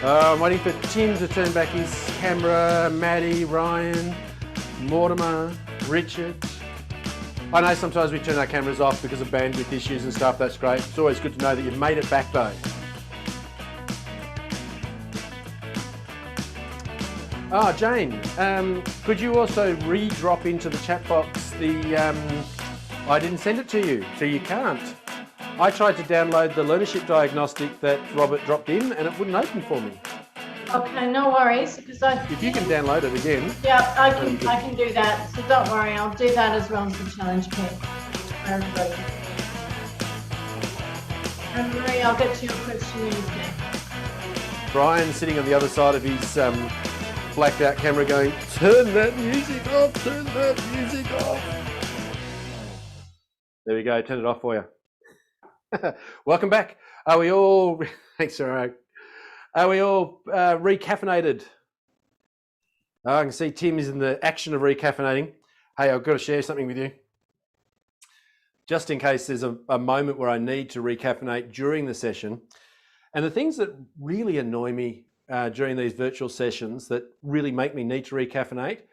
I'm waiting for Tim to turn back his camera, Maddie, Ryan, Mortimer, Richard. I know sometimes we turn our cameras off because of bandwidth issues and stuff, that's great. It's always good to know that you've made it back though. Jane, could you also re-drop into the chat box I didn't send it to you, so you can't. I tried to download the learnership diagnostic that Robert dropped in and it wouldn't open for me. Okay, no worries. Because if you can download it again. Yeah, I can do that. So don't worry, I'll do that as well as the challenge kit for everybody. And Marie, I'll get to your question next. Brian sitting on the other side of his blacked out camera going, turn that music off, turn that music off. There we go, turn it off for you. Welcome back. Are we all, thanks Sarah. Are we all recaffeinated? I can see Tim is in the action of recaffeinating. Hey, I've got to share something with you. Just in case there's a moment where I need to recaffeinate during the session. And the things that really annoy me during these virtual sessions that really make me need to recaffeinate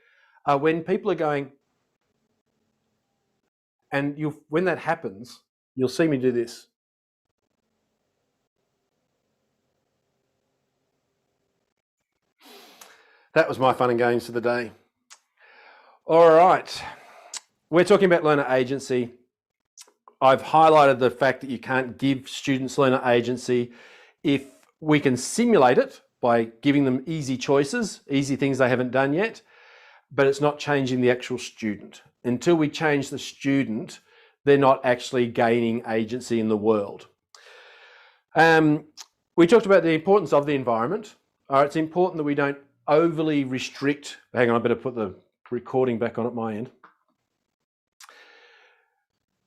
are when people are going, and when that happens, you'll see me do this. That was my fun and games for the day. All right, we're talking about learner agency. I've highlighted the fact that you can't give students learner agency if we can simulate it by giving them easy choices, easy things they haven't done yet, but it's not changing the actual student. Until we change the student, they're not actually gaining agency in the world. We talked about the importance of the environment. It's important that we don't overly restrict. Hang on, I better put the recording back on at my end.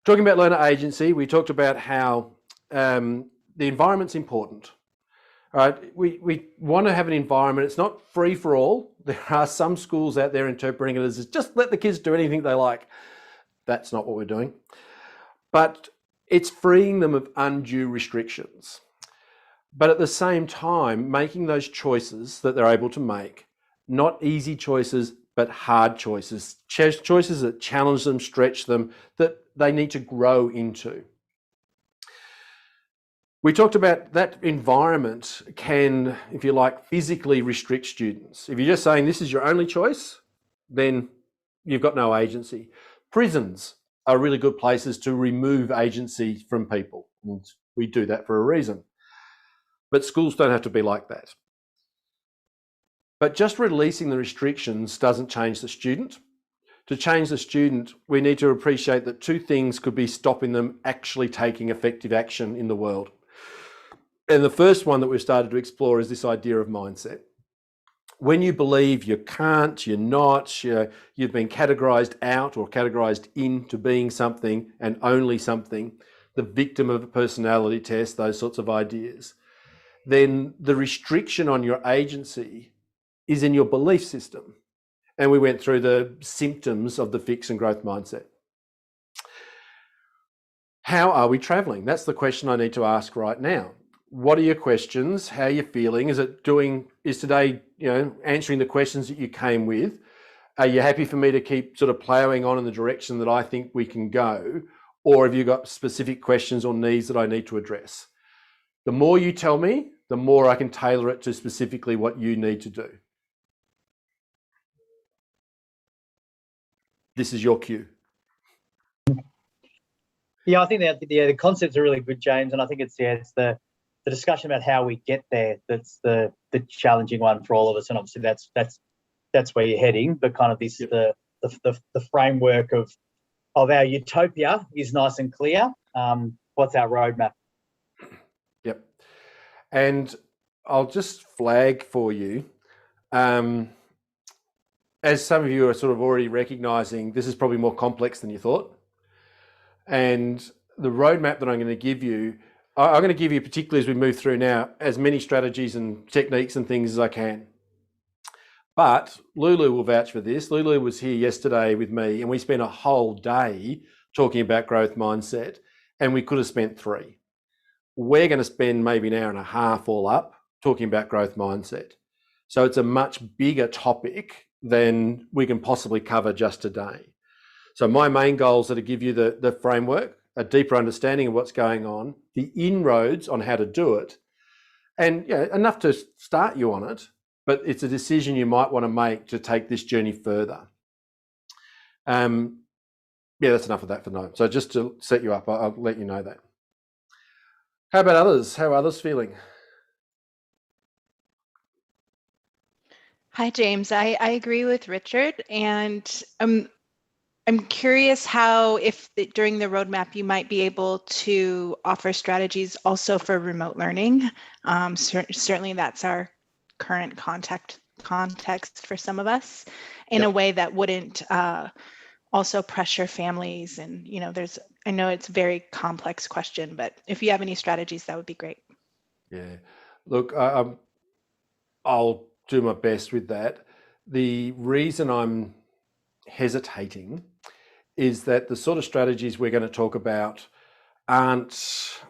Talking about learner agency, we talked about how the environment's important. All right, we want to have an environment. It's not free for all. There are some schools out there interpreting it as just let the kids do anything they like. That's not what we're doing. But it's freeing them of undue restrictions. But at the same time, making those choices that they're able to make, not easy choices, but hard choices, choices that challenge them, stretch them, that they need to grow into. We talked about that environment can, if you like, physically restrict students. If you're just saying this is your only choice, then you've got no agency. Prisons are really good places to remove agency from people. And we do that for a reason. But schools don't have to be like that. But just releasing the restrictions doesn't change the student. To change the student, we need to appreciate that two things could be stopping them actually taking effective action in the world. And the first one that we've started to explore is this idea of mindset. When you believe you can't, you're not, you've been categorized out or categorized into being something and only something, the victim of a personality test, those sorts of ideas, then the restriction on your agency is in your belief system. And we went through the symptoms of the fix and growth mindset. How are we traveling? That's the question I need to ask right now. What are your questions? How are you feeling? Is today, answering the questions that you came with? Are you happy for me to keep sort of plowing on in the direction that I think we can go? Or have you got specific questions or needs that I need to address? The more you tell me, the more I can tailor it to specifically what you need to do. This is your cue. Yeah, I think that the concepts are really good, James, and I think it's the discussion about how we get there that's the challenging one for all of us, and obviously that's where you're heading. But kind of this the framework of our utopia is nice and clear. What's our roadmap? Yep, and I'll just flag for you. As some of you are sort of already recognising, this is probably more complex than you thought. And the roadmap that I'm going to give you, I'm going to give you, particularly as we move through now, as many strategies and techniques and things as I can. But Lulu will vouch for this. Lulu was here yesterday with me and we spent a whole day talking about growth mindset, and we could have spent 3. We're going to spend maybe an hour and a half all up talking about growth mindset. So it's a much bigger topic than we can possibly cover just today. So my main goals are to give you the framework, a deeper understanding of what's going on, the inroads on how to do it, and enough to start you on it, but it's a decision you might want to make to take this journey further. That's enough of that for now. So just to set you up, I'll let you know that. How about others? How are others feeling? Hi, James. I agree with Richard, and I'm curious how, if during the roadmap, you might be able to offer strategies also for remote learning. Certainly that's our current context for some of us, in a way that wouldn't also pressure families. And, I know it's a very complex question, but if you have any strategies, that would be great. Yeah, look, I'll do my best with that. The reason I'm hesitating is that the sort of strategies we're going to talk about aren't,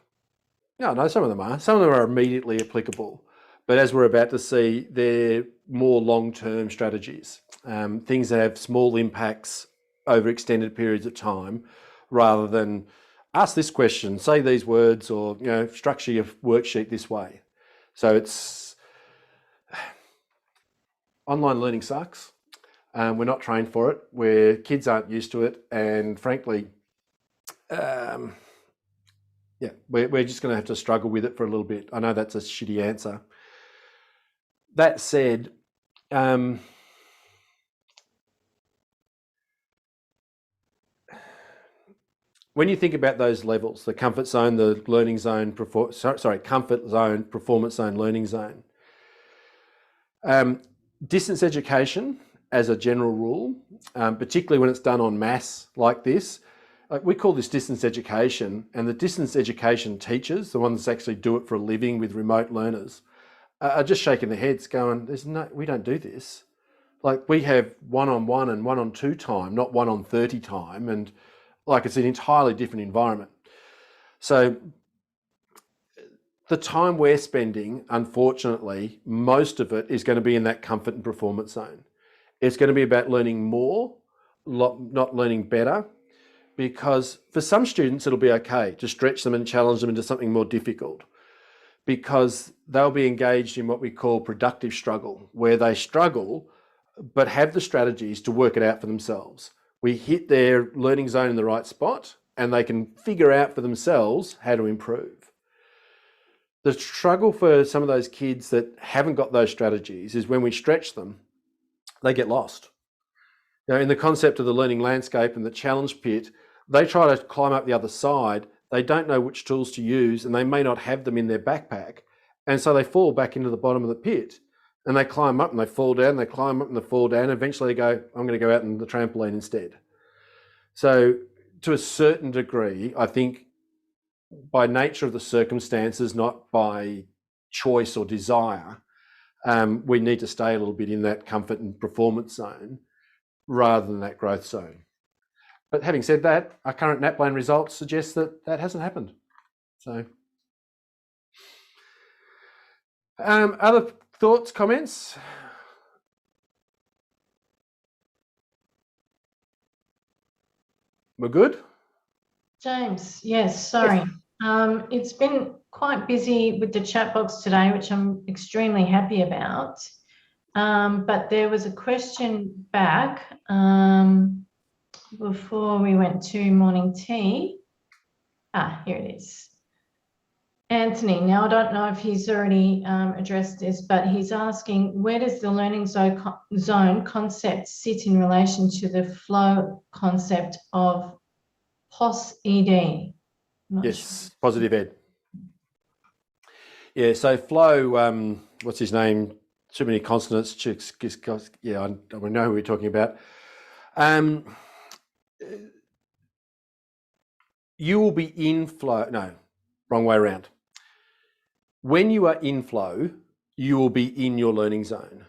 no, some of them are immediately applicable, but as we're about to see, they're more long-term strategies, things that have small impacts over extended periods of time, rather than ask this question, say these words, or structure your worksheet this way. So it's online learning sucks. We're not trained for it, where kids aren't used to it, and frankly, we're just going to have to struggle with it for a little bit. I know that's a shitty answer. That said, when you think about those levels, the comfort zone, the learning zone, comfort zone, performance zone, learning zone, distance education as a general rule, particularly when it's done en masse like this, we call this distance education, and the distance education teachers, the ones that actually do it for a living with remote learners, are just shaking their heads going, we don't do this. Like, we have one-on-one and one-on-two time, not 1-on-30 time, and it's an entirely different environment. So the time we're spending, unfortunately, most of it is going to be in that comfort and performance zone. It's going to be about learning more, not learning better, because for some students, it'll be okay to stretch them and challenge them into something more difficult, because they'll be engaged in what we call productive struggle, where they struggle, but have the strategies to work it out for themselves. We hit their learning zone in the right spot, and they can figure out for themselves how to improve. The struggle for some of those kids that haven't got those strategies is when we stretch them, they get lost. In the concept of the learning landscape and the challenge pit, they try to climb up the other side. They don't know which tools to use, and they may not have them in their backpack. And so they fall back into the bottom of the pit, and they climb up and they fall down, they climb up and they fall down. Eventually they go, I'm going to go out on the trampoline instead. So to a certain degree, I think by nature of the circumstances, not by choice or desire, we need to stay a little bit in that comfort and performance zone rather than that growth zone. But having said that, our current NAPLAN results suggest that that hasn't happened. So, other thoughts, comments? We're good? James, yes, sorry. Yes. It's been quite busy with the chat box today, which I'm extremely happy about. But there was a question back before we went to morning tea. Here it is. Anthony, now I don't know if he's already addressed this, but he's asking, where does the learning zone concept sit in relation to the flow concept of POS-ED? Yes, positive ed. Yeah, so flow, what's his name? Too many consonants. Yeah, I know who we're talking about. You will be in flow. No, wrong way around. When you are in flow, you will be in your learning zone.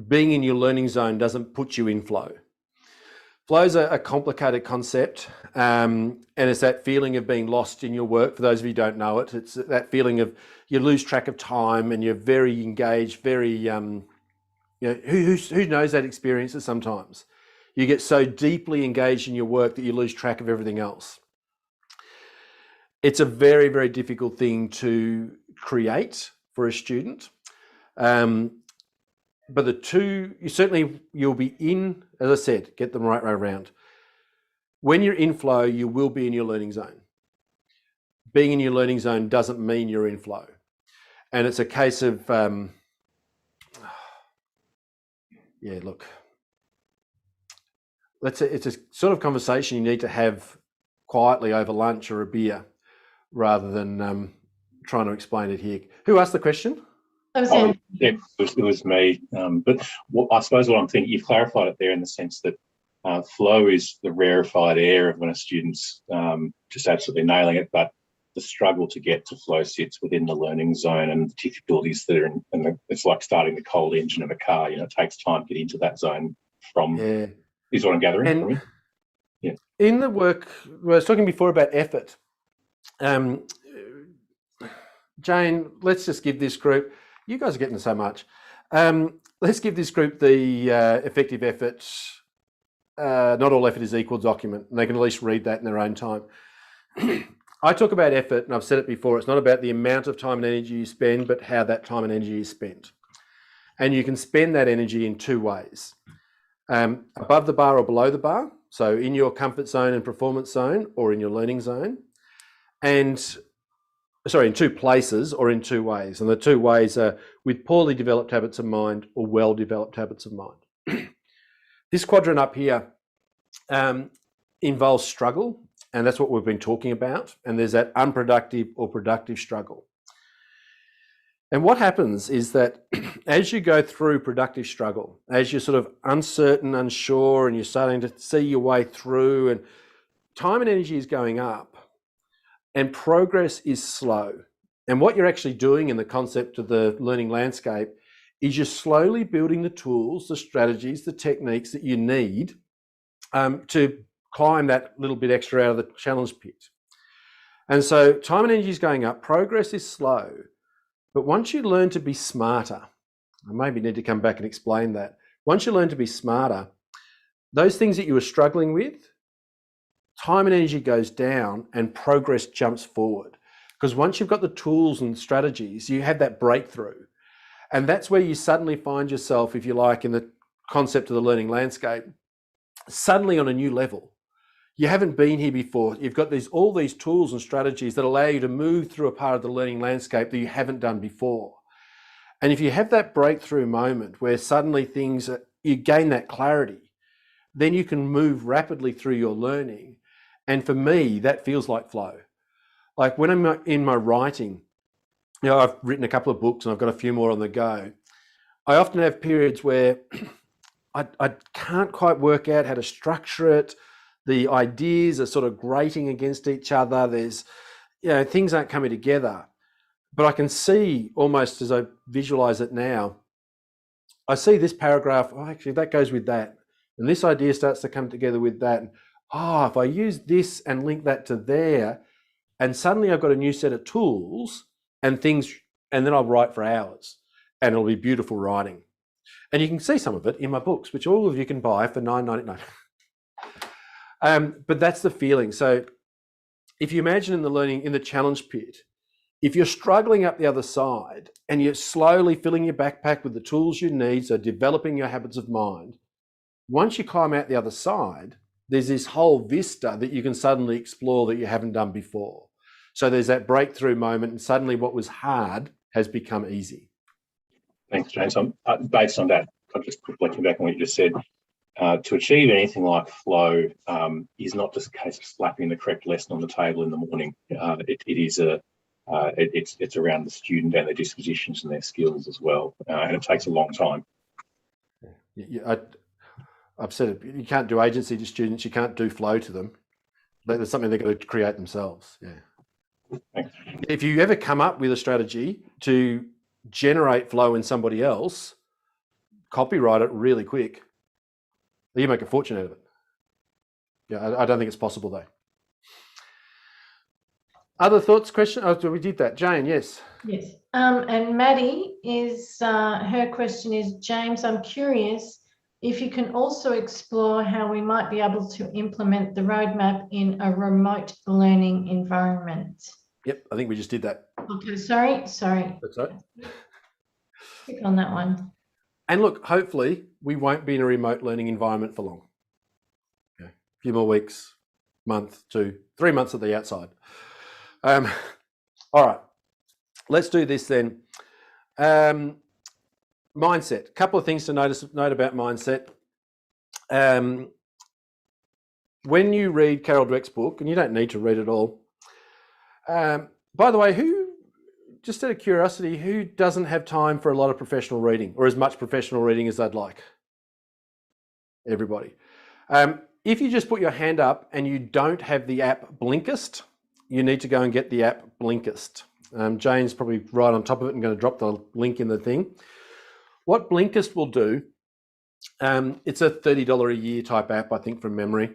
Being in your learning zone doesn't put you in flow. Flow's a complicated concept, and it's that feeling of being lost in your work. For those of you who don't know it, it's that feeling of you lose track of time and you're very engaged, very, you know, who knows that experience sometimes? You get so deeply engaged in your work that you lose track of everything else. It's a very, very difficult thing to create for a student. But the two, you'll be in, as I said, get them right around. When you're in flow, you will be in your learning zone. Being in your learning zone doesn't mean you're in flow. And it's a case of, yeah, look, it's a sort of conversation you need to have quietly over lunch or a beer rather than trying to explain it here. Who asked the question? Oh, yeah, it was me. But I suppose what I'm thinking, you've clarified it there in the sense that flow is the rarefied air of when a student's just absolutely nailing it, but the struggle to get to flow sits within the learning zone and the difficulties that are in, and it's like starting the cold engine of a car. You know, it takes time to get into that zone from, is what I'm gathering from you. Yeah. In the work, I was talking before about effort. Jane, let's just give this group, you guys are getting so much. Let's give this group the effective effort, not all effort is equal document, and they can at least read that in their own time. I talk about effort, and I've said it before, it's not about the amount of time and energy you spend, but how that time and energy is spent. And you can spend that energy in two ways. Above the bar or below the bar, so in your comfort zone and performance zone, or in your learning zone. And sorry, in two places or in two ways. And the two ways are with poorly developed habits of mind or well-developed habits of mind. This quadrant up here involves struggle, and that's what we've been talking about. And there's that unproductive or productive struggle. And what happens is that as you go through productive struggle, as you're sort of uncertain, unsure, and you're starting to see your way through, and time and energy is going up, and progress is slow. And what you're actually doing in the concept of the learning landscape is you're slowly building the tools, the strategies, the techniques that you need to climb that little bit extra out of the challenge pit. And so time and energy is going up, progress is slow. But once you learn to be smarter, I maybe need to come back and explain that. Once you learn to be smarter, those things that you were struggling with, time and energy goes down and progress jumps forward. Because once you've got the tools and strategies, you have that breakthrough. And that's where you suddenly find yourself, if you like, in the concept of the learning landscape, suddenly on a new level. You haven't been here before. You've got all these tools and strategies that allow you to move through a part of the learning landscape that you haven't done before. And if you have that breakthrough moment where suddenly you gain that clarity, then you can move rapidly through your learning. And for me, that feels like flow. Like when I'm in my writing, you know, I've written a couple of books and I've got a few more on the go. I often have periods where I can't quite work out how to structure it. The ideas are sort of grating against each other. There's, you know, things aren't coming together. But I can see almost as I visualize it now, I see this paragraph, oh, actually that goes with that. And this idea starts to come together with that. And, oh, if I use this and link that to there, and suddenly I've got a new set of tools and things, and then I'll write for hours and it'll be beautiful writing. And you can see some of it in my books, which all of you can buy for $9.99. But that's the feeling. So if you imagine in the challenge pit, if you're struggling up the other side and you're slowly filling your backpack with the tools you need, so developing your habits of mind, once you climb out the other side, there's this whole vista that you can suddenly explore that you haven't done before. So there's that breakthrough moment, and suddenly what was hard has become easy. Thanks, James. Based on that, I'm just reflecting back on what you just said. To achieve anything like flow is not just a case of slapping the correct lesson on the table in the morning. It's around the student and their dispositions and their skills as well, and it takes a long time. I've said it, you can't do agency to students, you can't do flow to them. There's something they've got to create themselves. Yeah. Thanks. If you ever come up with a strategy to generate flow in somebody else, copyright it really quick. You make a fortune out of it. Yeah, I don't think it's possible though. Other thoughts, question? Oh, we did that. Jane, yes. Yes. And Maddie is, her question is, James, I'm curious if you can also explore how we might be able to implement the roadmap in a remote learning environment. Yep, I think we just did that. Okay, sorry. That's right. Click on that one. And look, hopefully we won't be in a remote learning environment for long. Okay. A few more weeks, month, 2, 3 months at the outside. All right, let's do this then. Mindset. A couple of things to note about mindset. When you read Carol Dweck's book, and you don't need to read it all. By the way, just out of curiosity, who doesn't have time for a lot of professional reading or as much professional reading as they'd like? Everybody. If you just put your hand up and you don't have the app Blinkist, you need to go and get the app Blinkist. Jane's probably right on top of it and going to drop the link in the thing. What Blinkist will do, it's a $30 a year type app, I think, from memory.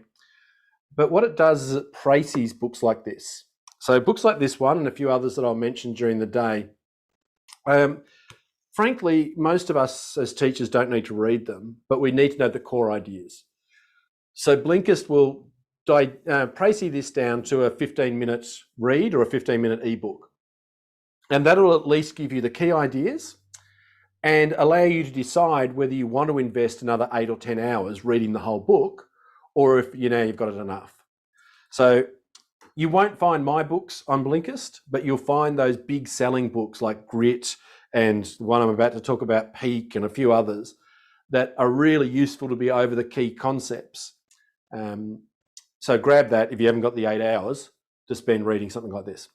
But what it does is it prices books like this. So books like this one and a few others that I'll mention during the day. Frankly, most of us as teachers don't need to read them, but we need to know the core ideas. So Blinkist will price this down to a 15-minute read or a 15-minute ebook. And that'll at least give you the key ideas and allow you to decide whether you want to invest another 8 or 10 hours reading the whole book, or if you've got it enough. So you won't find my books on Blinkist, but you'll find those big selling books like Grit and the one I'm about to talk about, Peak, and a few others that are really useful to be over the key concepts. So grab that if you haven't got the 8 hours to spend reading something like this.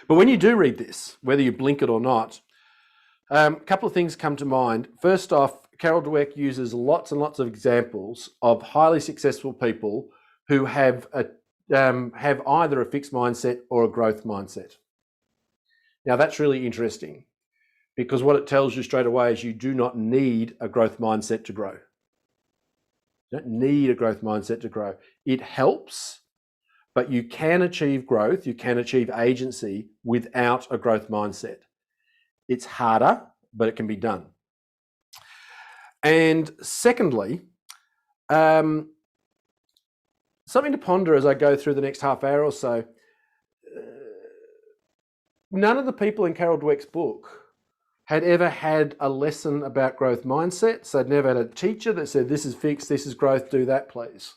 But when you do read this, whether you blink it or not, a couple of things come to mind. First off, Carol Dweck uses lots and lots of examples of highly successful people who have either a fixed mindset or a growth mindset. Now that's really interesting because what it tells you straight away is you do not need a growth mindset to grow. You don't need a growth mindset to grow. It helps, but you can achieve growth, you can achieve agency without a growth mindset. It's harder, but it can be done. And secondly, something to ponder as I go through the next half hour or so. None of the people in Carol Dweck's book had ever had a lesson about growth mindsets. They'd never had a teacher that said, this is fixed, this is growth, do that, please.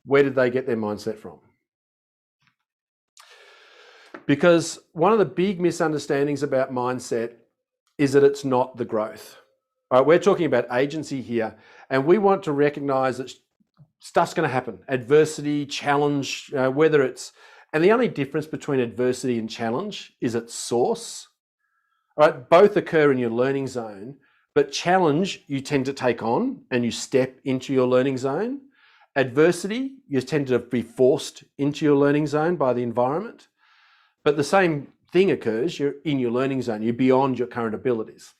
Where did they get their mindset from? Because one of the big misunderstandings about mindset is that it's not the growth. All right, we're talking about agency here, and we want to recognize that stuff's going to happen. Adversity, challenge, whether it's, and the only difference between adversity and challenge is its source. All right, both occur in your learning zone, but challenge you tend to take on and you step into your learning zone. Adversity, you tend to be forced into your learning zone by the environment. But the same thing occurs, you're in your learning zone, you're beyond your current abilities.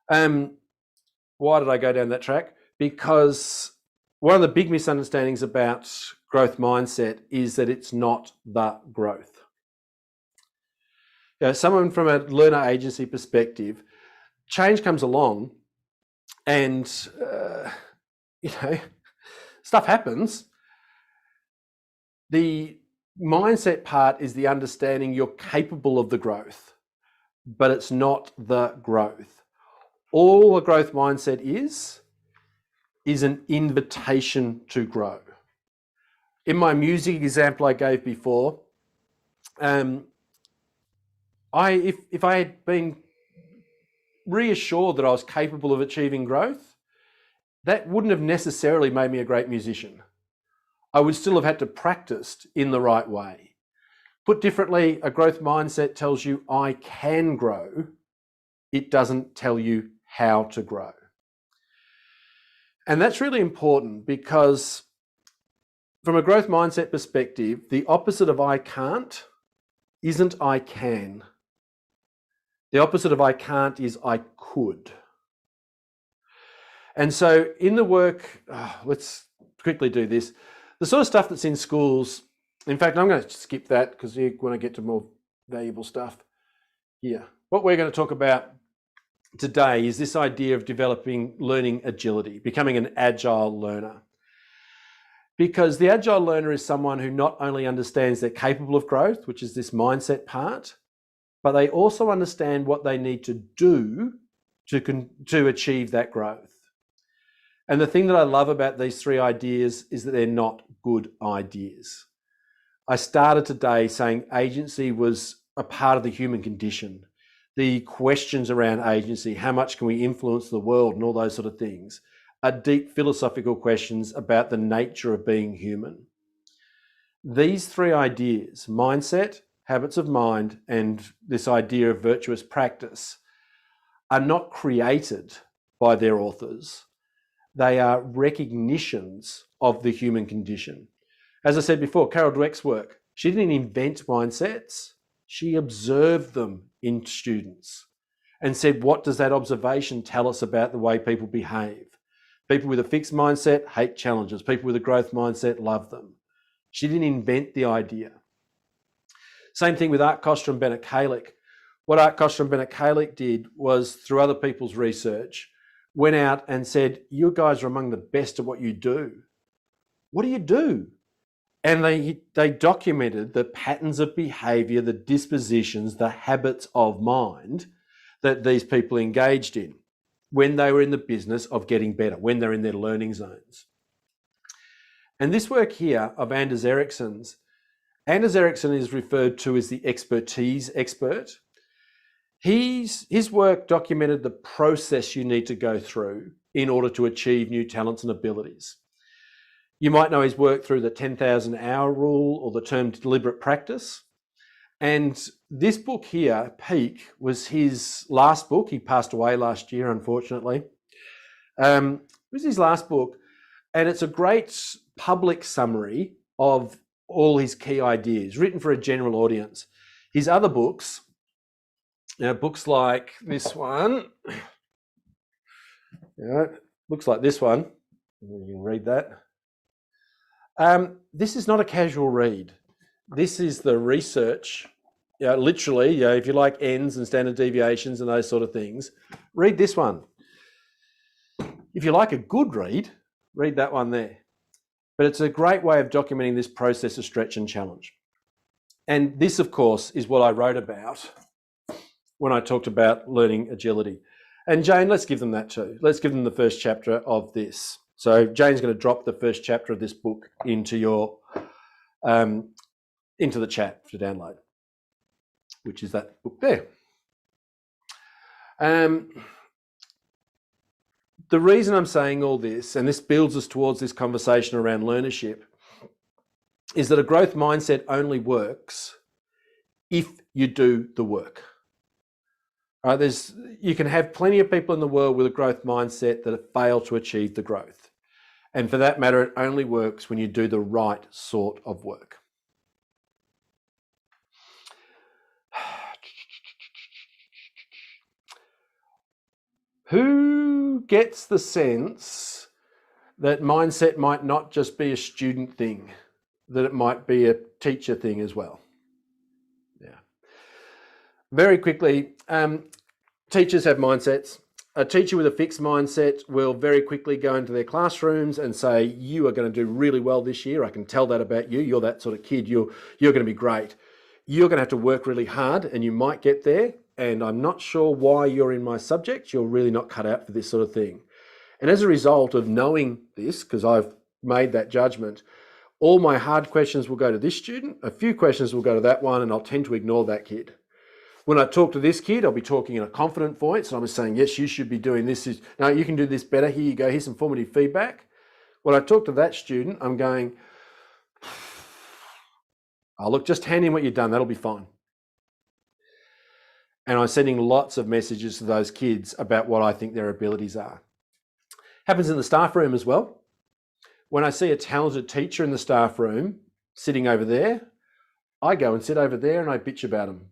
Why did I go down that track? Because one of the big misunderstandings about growth mindset is that it's not the growth. Someone from a learner agency perspective, change comes along and, stuff happens. The mindset part is the understanding you're capable of the growth, but it's not the growth. All a growth mindset is an invitation to grow. In my music example I gave before, if I had been reassured that I was capable of achieving growth, that wouldn't have necessarily made me a great musician. I would still have had to practice in the right way. Put differently, a growth mindset tells you I can grow. It doesn't tell you how to grow. And that's really important because from a growth mindset perspective, the opposite of I can't isn't I can. The opposite of I can't is I could. And so in the work, let's quickly do this. The sort of stuff that's in schools, in fact, I'm going to skip that because you want to get to more valuable stuff here. What we're going to talk about today is this idea of developing learning agility, becoming an agile learner. Because the agile learner is someone who not only understands they're capable of growth, which is this mindset part, but they also understand what they need to do to achieve that growth. And the thing that I love about these three ideas is that they're not good ideas. I started today saying agency was a part of the human condition. The questions around agency, how much can we influence the world and all those sort of things, are deep philosophical questions about the nature of being human. These three ideas, mindset, habits of mind, and this idea of virtuous practice, are not created by their authors. They are recognitions of the human condition. As I said before, Carol Dweck's work, she didn't invent mindsets, she observed them in students and said, what does that observation tell us about the way people behave? People with a fixed mindset hate challenges. People with a growth mindset love them. She didn't invent the idea. Same thing with Art Koster and Bennett Kalick. What Art Koster and Bennett Kalick did was, through other people's research, went out and said, you guys are among the best at what you do. What do you do? And they documented the patterns of behavior, the dispositions, the habits of mind that these people engaged in when they were in the business of getting better, when they're in their learning zones. And this work here of Anders Ericsson's, Anders Ericsson is referred to as the expertise expert. His work documented the process you need to go through in order to achieve new talents and abilities. You might know his work through the 10,000 hour rule or the term deliberate practice. And this book here, Peak, was his last book. He passed away last year, unfortunately. It was his last book, and it's a great public summary of all his key ideas, written for a general audience. His other books, books like this one, looks like this one. You can read that. This is not a casual read. This is the research, literally, if you like ends and standard deviations and those sort of things, read this one. If you like a good read that one there. But it's a great way of documenting this process of stretch and challenge. And this, of course, is what I wrote about when I talked about learning agility. And Jane, let's give them that too. Let's give them the first chapter of this. So Jane's going to drop the first chapter of this book into your into the chat for download, which is that book there. The reason I'm saying all this, and this builds us towards this conversation around learnership, is that a growth mindset only works if you do the work. All right, you can have plenty of people in the world with a growth mindset that have failed to achieve the growth. And for that matter, it only works when you do the right sort of work. Who gets the sense that mindset might not just be a student thing, that it might be a teacher thing as well? Yeah. Very quickly, teachers have mindsets. A teacher with a fixed mindset will very quickly go into their classrooms and say, you are going to do really well this year. I can tell that about you. You're that sort of kid. You're going to be great. You're going to have to work really hard and you might get there. And I'm not sure why you're in my subject. You're really not cut out for this sort of thing. And as a result of knowing this, because I've made that judgment, all my hard questions will go to this student. A few questions will go to that one, and I'll tend to ignore that kid. When I talk to this kid, I'll be talking in a confident voice. So I'm saying, yes, you should be doing this. No, you can do this better. Here you go. Here's some formative feedback. When I talk to that student, I'm going, oh, look, just hand in what you've done. That'll be fine. And I'm sending lots of messages to those kids about what I think their abilities are. Happens in the staff room as well. When I see a talented teacher in the staff room sitting over there, I go and sit over there and I bitch about them.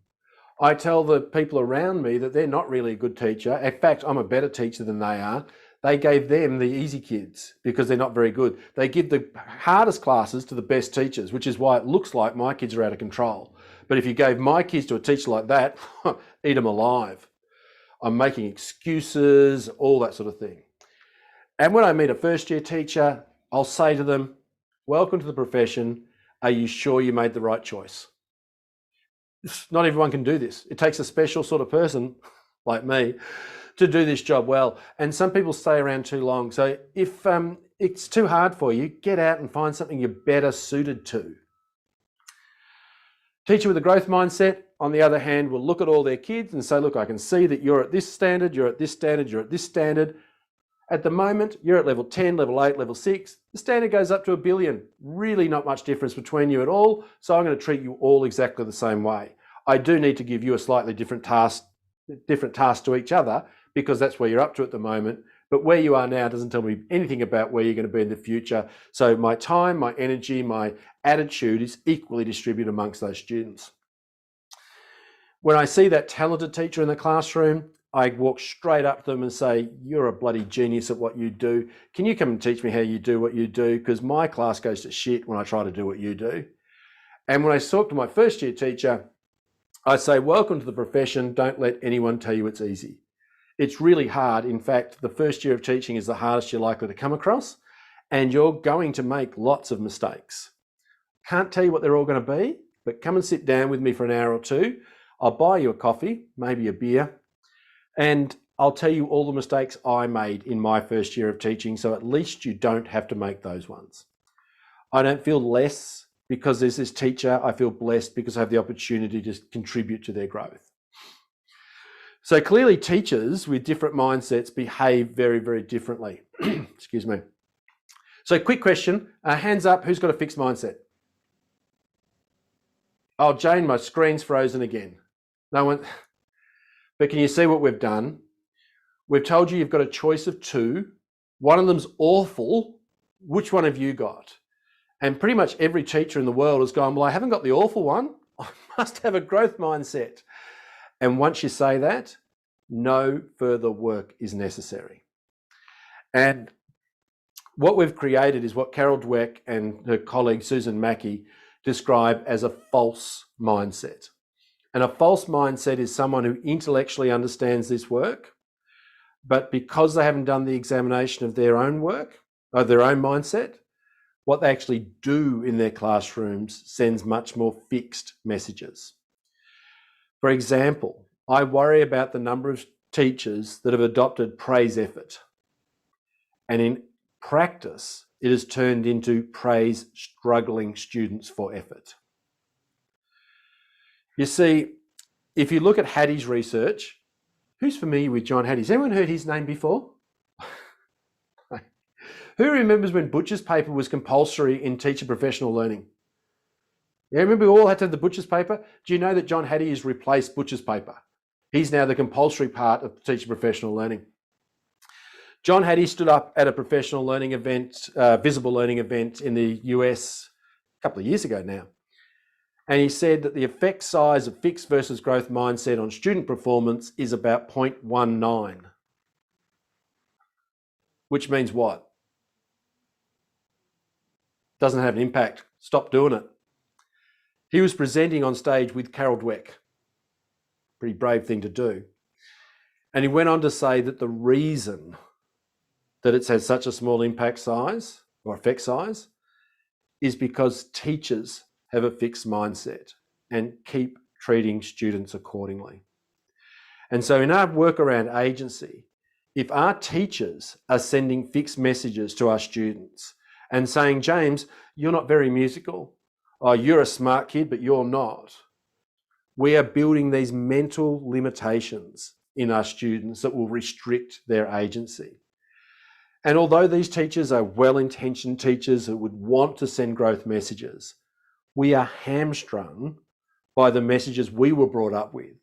I tell the people around me that they're not really a good teacher. In fact, I'm a better teacher than they are. they gave them the easy kids because they're not very good. They give the hardest classes to the best teachers, which is why it looks like my kids are out of control. But if you gave my kids to a teacher like that, eat them alive. I'm making excuses, all that sort of thing. And when I meet a first year teacher, I'll say to them, welcome to the profession. Are you sure you made the right choice? Not everyone can do this. It takes a special sort of person like me to do this job well. And some people stay around too long. So if it's too hard for you, get out and find something you're better suited to. Teacher with a growth mindset, on the other hand, will look at all their kids and say, look, I can see that you're at this standard, you're at this standard, you're at this standard. At the moment, you're at level 10, level 8, level 6. The standard goes up to 1 billion. Really not much difference between you at all. So I'm going to treat you all exactly the same way. I do need to give you a slightly different task to each other because that's where you're up to at the moment. But where you are now doesn't tell me anything about where you're going to be in the future. So my time, my energy, my attitude is equally distributed amongst those students. When I see that talented teacher in the classroom, I walk straight up to them and say, you're a bloody genius at what you do. Can you come and teach me how you do what you do? Because my class goes to shit when I try to do what you do. And when I talk to my first year teacher, I say, welcome to the profession. Don't let anyone tell you it's easy. It's really hard. In fact, the first year of teaching is the hardest you're likely to come across, and you're going to make lots of mistakes. Can't tell you what they're all going to be, but come and sit down with me for an hour or two. I'll buy you a coffee, maybe a beer, and I'll tell you all the mistakes I made in my first year of teaching, so at least you don't have to make those ones. I don't feel less because there's this teacher. I feel blessed because I have the opportunity to contribute to their growth. So clearly teachers with different mindsets behave very, very differently. Excuse me. So quick question, hands up, who's got a fixed mindset? Oh, Jane, my screen's frozen again. No one, but can you see what we've done? We've told you you've got a choice of two. One of them's awful. Which one have you got? And pretty much every teacher in the world has gone, well, I haven't got the awful one. I must have a growth mindset. And once you say that, no further work is necessary. And what we've created is what Carol Dweck and her colleague Susan Mackey describe as a false mindset. And a false mindset is someone who intellectually understands this work, but because they haven't done the examination of their own work, of their own mindset, what they actually do in their classrooms sends much more fixed messages. For example, I worry about the number of teachers that have adopted praise effort. And in practice, it has turned into praise struggling students for effort. You see, if you look at Hattie's research, who's familiar with John Hattie? Has anyone heard his name before? Who remembers when Butcher's paper was compulsory in teacher professional learning? Yeah, remember we all had to have the Butcher's paper? Do you know that John Hattie has replaced Butcher's paper? He's now the compulsory part of teacher professional learning. John Hattie stood up at a professional learning event, visible learning event in the US a couple of years ago now. And he said that the effect size of fixed versus growth mindset on student performance is about 0.19. Which means what? Doesn't have an impact. Stop doing it. He was presenting on stage with Carol Dweck. Pretty brave thing to do. And he went on to say that the reason that it's had such a small impact size or effect size is because teachers have a fixed mindset and keep treating students accordingly. And so in our work around agency, if our teachers are sending fixed messages to our students and saying, James, you're not very musical, or you're a smart kid, but you're not, we are building these mental limitations in our students that will restrict their agency. And although these teachers are well-intentioned teachers that would want to send growth messages, we are hamstrung by the messages we were brought up with.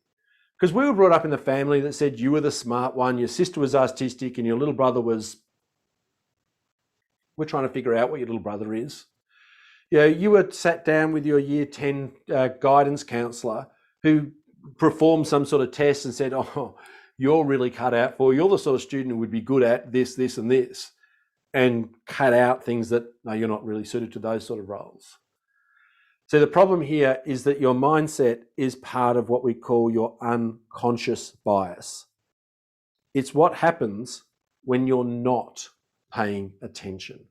Because we were brought up in the family that said you were the smart one, your sister was artistic, and your little brother was, we're trying to figure out what your little brother is. You know, you were sat down with your year 10 guidance counsellor who performed some sort of test and said, oh, you're really cut out for. You're the sort of student who would be good at this, this, and this, and cut out things that, no, you're not really suited to those sort of roles. So the problem here is that your mindset is part of what we call your unconscious bias. It's what happens when you're not paying attention.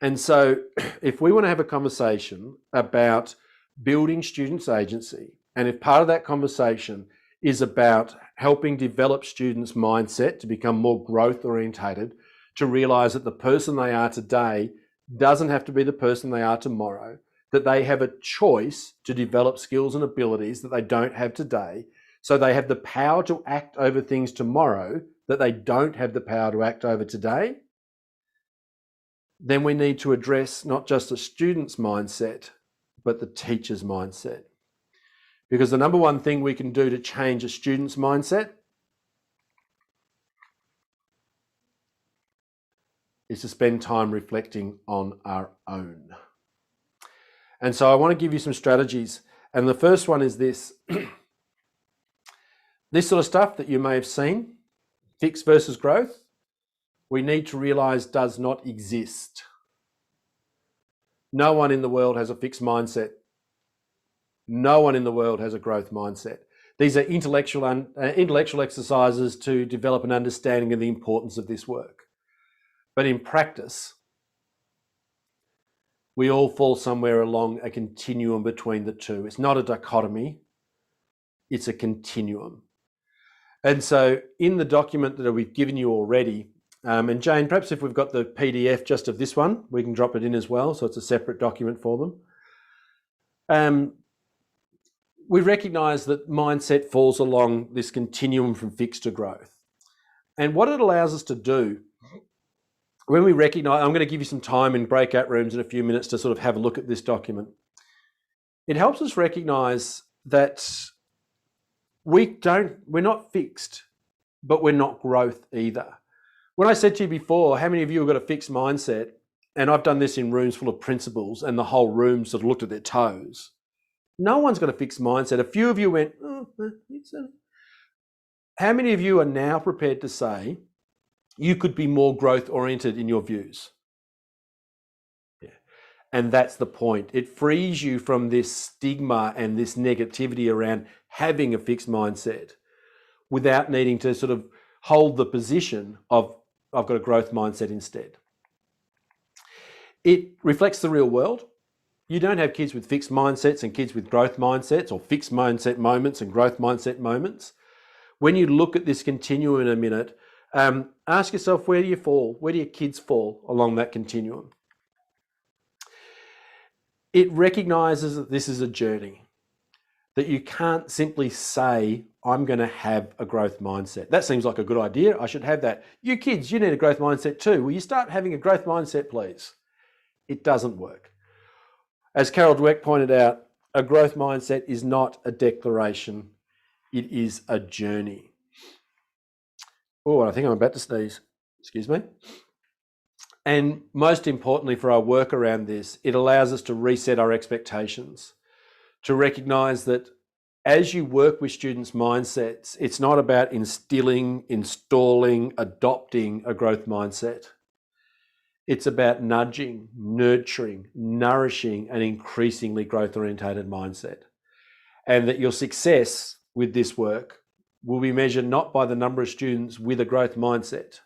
And so if we want to have a conversation about building students' agency, and if part of that conversation is about helping develop students' mindset to become more growth orientated, to realize that the person they are today doesn't have to be the person they are tomorrow, that they have a choice to develop skills and abilities that they don't have today, so they have the power to act over things tomorrow that they don't have the power to act over today, then we need to address not just the student's mindset, but the teacher's mindset. Because the number one thing we can do to change a student's mindset is to spend time reflecting on our own. And so I want to give you some strategies. And the first one is this. This sort of stuff that you may have seen, fix versus growth, we need to realize does not exist. No one in the world has a fixed mindset. No one in the world has a growth mindset. These are intellectual exercises to develop an understanding of the importance of this work. But in practice, we all fall somewhere along a continuum between the two. It's not a dichotomy, it's a continuum. And so in the document that we've given you already, and Jane, perhaps if we've got the PDF just of this one, we can drop it in as well, so it's a separate document for them. We recognise that mindset falls along this continuum from fixed to growth. And what it allows us to do, when we recognise, I'm going to give you some time in breakout rooms in a few minutes to sort of have a look at this document. It helps us recognise that we're not fixed, but we're not growth either. When I said to you before, how many of you have got a fixed mindset, and I've done this in rooms full of principals and the whole room sort of looked at their toes. No one's got a fixed mindset. A few of you went, oh, how many of you are now prepared to say you could be more growth oriented in your views? Yeah. And that's the point. It frees you from this stigma and this negativity around having a fixed mindset without needing to sort of hold the position of I've got a growth mindset instead. It reflects the real world. You don't have kids with fixed mindsets and kids with growth mindsets, or fixed mindset moments and growth mindset moments. When you look at this continuum in a minute, ask yourself, where do you fall? Where do your kids fall along that continuum? It recognises that this is a journey, that you can't simply say, I'm going to have a growth mindset. That seems like a good idea. I should have that. You kids, you need a growth mindset too. Will you start having a growth mindset, please? It doesn't work. As Carol Dweck pointed out, a growth mindset is not a declaration. It is a journey. Oh, I think I'm about to sneeze. Excuse me. And most importantly for our work around this, it allows us to reset our expectations, to recognise that as you work with students' mindsets, it's not about instilling, installing, adopting a growth mindset. It's about nudging, nurturing, nourishing an increasingly growth-orientated mindset. And that your success with this work will be measured not by the number of students with a growth mindset,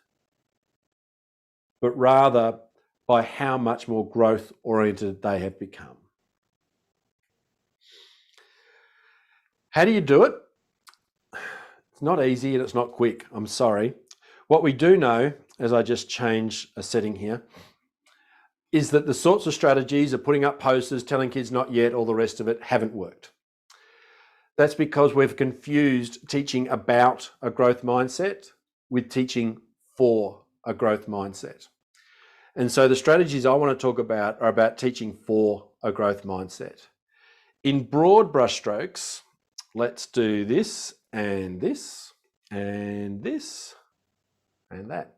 but rather by how much more growth-oriented they have become. How do you do it? It's not easy and it's not quick, I'm sorry. What we do know, as I just change a setting here, is that the sorts of strategies of putting up posters, telling kids not yet, all the rest of it haven't worked. That's because we've confused teaching about a growth mindset with teaching for a growth mindset. And so the strategies I want to talk about are about teaching for a growth mindset. In broad brushstrokes, let's do this and this and this and that.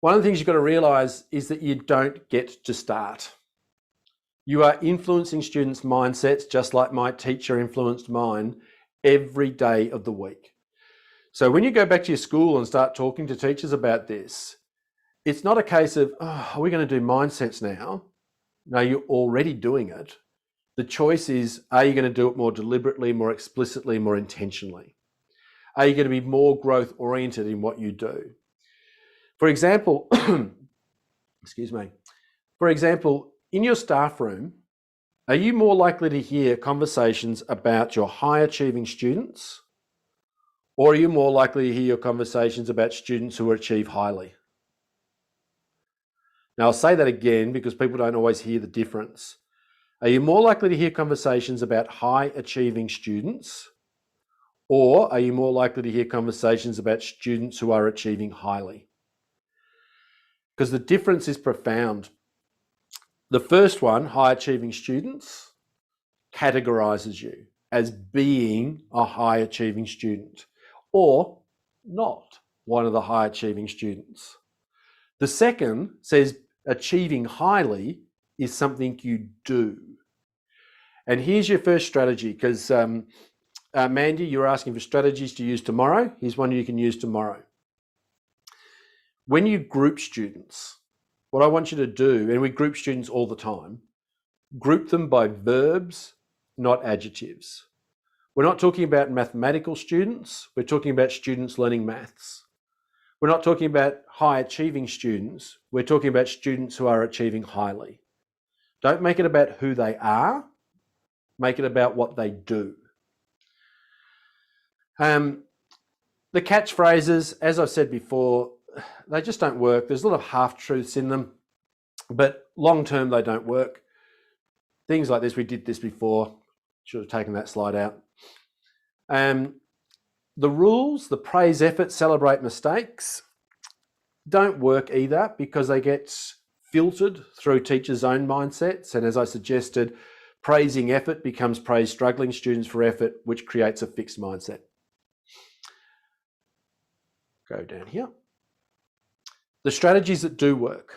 One of the things you've got to realise is that you don't get to start. You are influencing students' mindsets just like my teacher influenced mine every day of the week. So when you go back to your school and start talking to teachers about this, it's not a case of, oh, are we going to do mindsets now? No, you're already doing it. The choice is, are you going to do it more deliberately, more explicitly, more intentionally? Are you going to be more growth oriented in what you do? For example, excuse me. For example, in your staff room, are you more likely to hear conversations about your high achieving students, or are you more likely to hear your conversations about students who achieve highly? Now, I'll say that again because people don't always hear the difference. Are you more likely to hear conversations about high achieving students, or are you more likely to hear conversations about students who are achieving highly? Because the difference is profound. The first one, high achieving students, categorizes you as being a high achieving student or not one of the high achieving students. The second says achieving highly is something you do. And here's your first strategy, because Mandy, you're asking for strategies to use tomorrow. Here's one you can use tomorrow. When you group students, what I want you to do, and we group students all the time, group them by verbs, not adjectives. We're not talking about mathematical students. We're talking about students learning maths. We're not talking about high achieving students. We're talking about students who are achieving highly. Don't make it about who they are. Make it about what they do. The catchphrases, as I've said before, they just don't work. There's a lot of half-truths in them, but long-term they don't work. Things like this, we did this before. Should have taken that slide out. The rules, the praise effort, celebrate mistakes, don't work either because they get filtered through teachers' own mindsets. And as I suggested, praising effort becomes praise struggling students for effort, which creates a fixed mindset. Go down here. The strategies that do work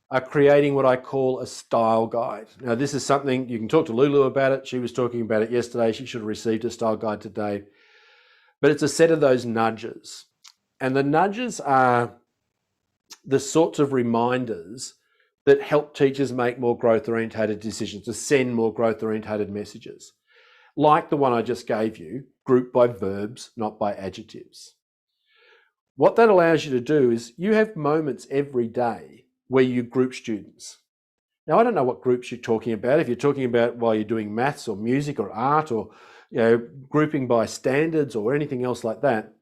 are creating what I call a style guide. Now, this is something you can talk to Lulu about it. She was talking about it yesterday. She should have received a style guide today. But it's a set of those nudges. And the nudges are the sorts of reminders that help teachers make more growth-orientated decisions, to send more growth-orientated messages. Like the one I just gave you, grouped by verbs, not by adjectives. What that allows you to do is you have moments every day where you group students. Now, I don't know what groups you're talking about. If you're talking about while you're doing maths or music or art or grouping by standards or anything else like that.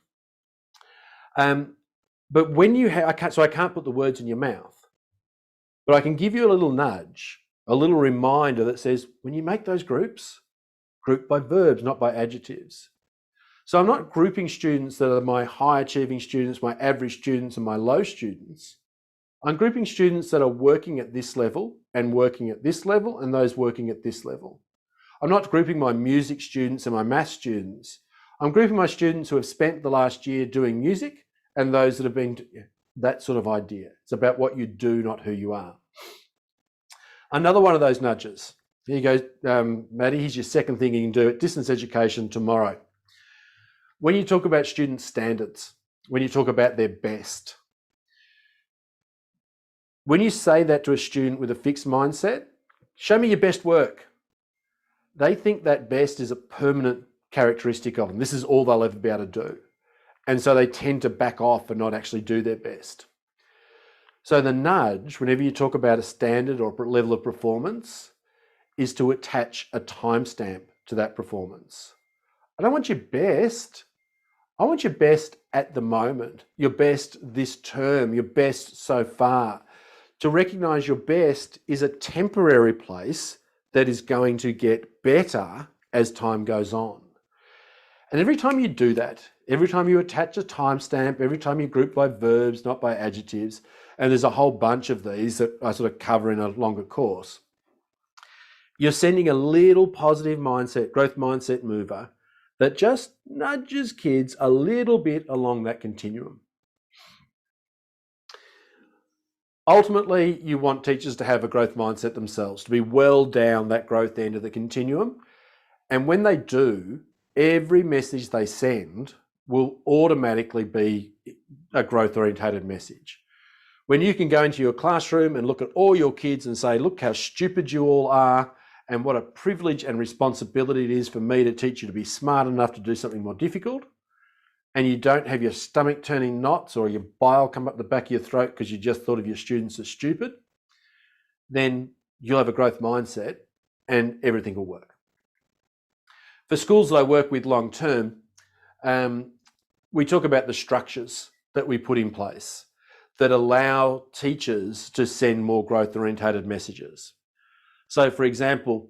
But when you have, I can't put the words in your mouth, but I can give you a little nudge, a little reminder that says, when you make those groups, group by verbs, not by adjectives. So I'm not grouping students that are my high achieving students, my average students, and my low students. I'm grouping students that are working at this level and working at this level and those working at this level. I'm not grouping my music students and my math students. I'm grouping my students who have spent the last year doing music and those that have been, that sort of idea. It's about what you do, not who you are. Another one of those nudges. Here you go, Maddie, here's your second thing you can do at distance education tomorrow. When you talk about student standards, when you talk about their best, when you say that to a student with a fixed mindset, show me your best work. They think that best is a permanent characteristic of them. This is all they'll ever be able to do. And so they tend to back off and not actually do their best. So the nudge, whenever you talk about a standard or level of performance, is to attach a timestamp to that performance. I don't want your best. I want your best at the moment, your best this term, your best so far. To recognize your best is a temporary place that is going to get better as time goes on. And every time you do that, every time you attach a timestamp, every time you group by verbs, not by adjectives, and there's a whole bunch of these that I sort of cover in a longer course, you're sending a little positive mindset, growth mindset mover that just nudges kids a little bit along that continuum. Ultimately, you want teachers to have a growth mindset themselves, to be well down that growth end of the continuum. And when they do, every message they send will automatically be a growth-orientated message. When you can go into your classroom and look at all your kids and say, look how stupid you all are, and what a privilege and responsibility it is for me to teach you to be smart enough to do something more difficult, and you don't have your stomach turning knots or your bile come up the back of your throat because you just thought of your students as stupid, then you'll have a growth mindset and everything will work. For schools that I work with long term, we talk about the structures that we put in place that allow teachers to send more growth-orientated messages. So, for example,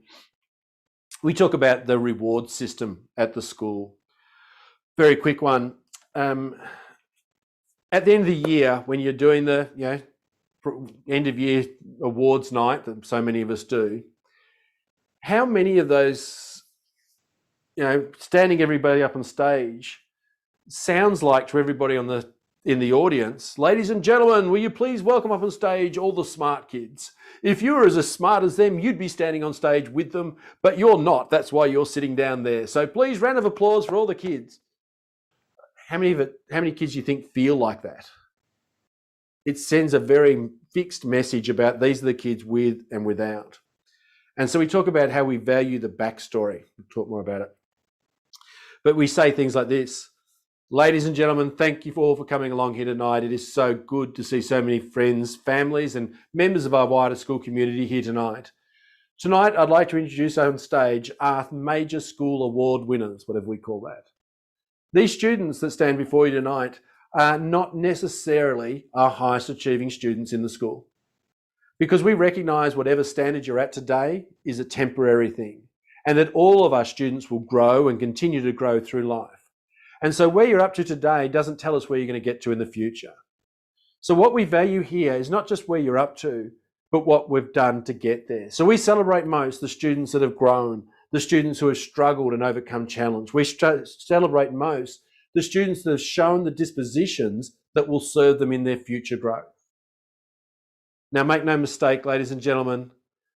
we talk about the reward system at the school. Very quick one. At the end of the year, when you're doing the end of year awards night that so many of us do, how many of those, standing everybody up on stage sounds like to everybody in the audience, ladies and gentlemen, will you please welcome up on stage all the smart kids? If you were as smart as them, you'd be standing on stage with them, but you're not. That's why you're sitting down there. So please, round of applause for all the kids. How many kids do you think feel like that? It sends a very fixed message about these are the kids with and without. And so we talk about how we value the backstory. We'll talk more about it. But we say things like this. Ladies and gentlemen, thank you all for coming along here tonight. It is so good to see so many friends, families, and members of our wider school community here tonight. Tonight, I'd like to introduce on stage our major school award winners, whatever we call that. These students that stand before you tonight are not necessarily our highest achieving students in the school, because we recognise whatever standard you're at today is a temporary thing, and that all of our students will grow and continue to grow through life. And so where you're up to today doesn't tell us where you're going to get to in the future. So what we value here is not just where you're up to, but what we've done to get there. So we celebrate most the students that have grown, the students who have struggled and overcome challenge. We celebrate most the students that have shown the dispositions that will serve them in their future growth. Now, make no mistake, ladies and gentlemen,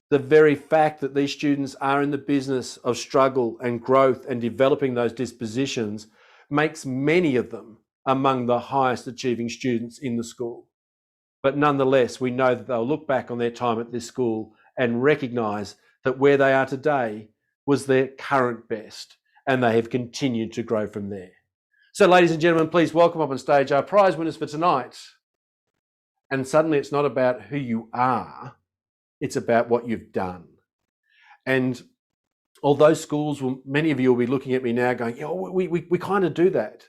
the very fact that these students are in the business of struggle and growth and developing those dispositions makes many of them among the highest achieving students in the school. But nonetheless, we know that they'll look back on their time at this school and recognise that where they are today was their current best, and they have continued to grow from there. So, ladies and gentlemen, please welcome up on stage our prize winners for tonight. And suddenly it's not about who you are, it's about what you've done. And although schools will, many of you will be looking at me now going, we kind of do that.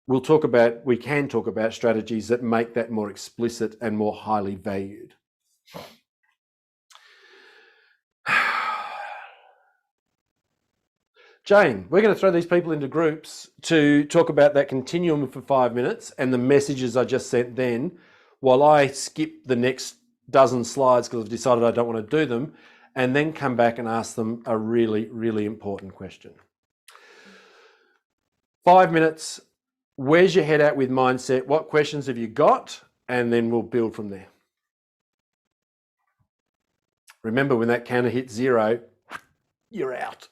We can talk about strategies that make that more explicit and more highly valued. Jane, we're going to throw these people into groups to talk about that continuum for 5 minutes and the messages I just sent then, while I skip the next dozen slides because I've decided I don't want to do them, and then come back and ask them a really, really important question. 5 minutes, where's your head at with mindset? What questions have you got? And then we'll build from there. Remember, when that counter hits 0, you're out.